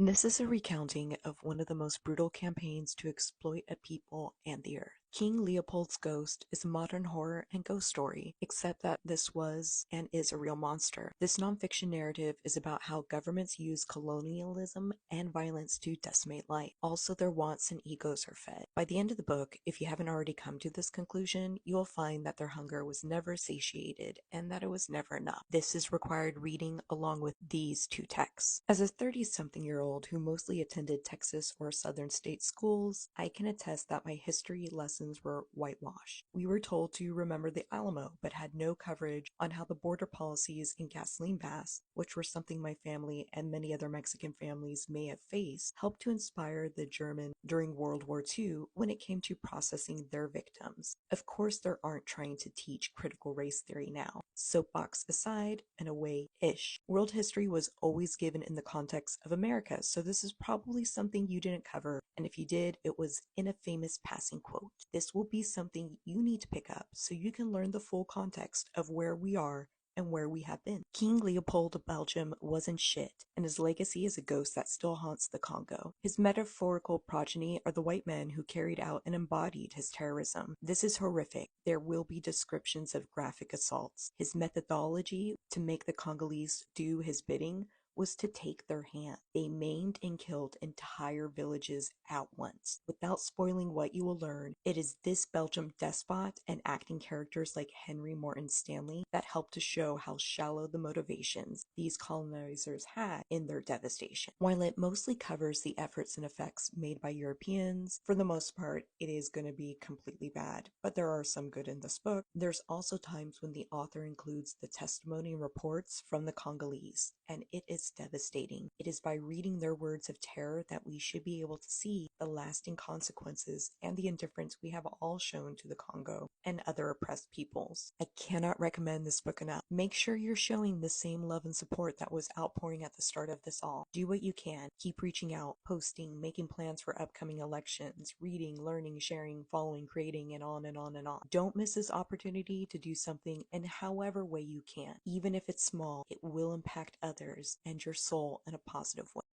This is a recounting of one of the most brutal campaigns to exploit a people and the earth. King Leopold's Ghost is a modern horror and ghost story, except that this was and is a real monster. This nonfiction narrative is about how governments use colonialism and violence to decimate life. Also, their wants and egos are fed. By the end of the book, if you haven't already come to this conclusion, you will find that their hunger was never satiated and that it was never enough. This is required reading along with these two texts. As a 30-something-year-old who mostly attended Texas or Southern state schools, I can attest that my history lessons were whitewashed. We were told to remember the Alamo, but had no coverage on how the border policies and gasoline baths, which were something my family and many other Mexican families may have faced, helped to inspire the German during World War II when it came to processing their victims. Of course, they aren't trying to teach critical race theory now. Soapbox aside, and away-ish. World history was always given in the context of America, so this is probably something you didn't cover, and if you did, it was in a famous passing quote. This will be something you need to pick up so you can learn the full context of where we are and where we have been. King Leopold of Belgium wasn't shit, and his legacy is a ghost that still haunts the Congo. His metaphorical progeny are the white men who carried out and embodied his terrorism. This is horrific. There will be descriptions of graphic assaults. His methodology to make the Congolese do his bidding was to take their hand. They maimed and killed entire villages at once. Without spoiling what you will learn, it is this Belgium despot and acting characters like Henry Morton Stanley that help to show how shallow the motivations these colonizers had in their devastation. While it mostly covers the efforts and effects made by Europeans, for the most part, it is going to be completely bad, but there are some good in this book. There's also times when the author includes the testimony and reports from the Congolese, and it is devastating. It is by reading their words of terror that we should be able to see the lasting consequences and the indifference we have all shown to the Congo and other oppressed peoples. I cannot recommend this book enough. Make sure you're showing the same love and support that was outpouring at the start of this all. Do what you can. Keep reaching out, posting, making plans for upcoming elections, reading, learning, sharing, following, creating, and on and on and on. Don't miss this opportunity to do something in however way you can. Even if it's small, it will impact others and your soul in a positive way.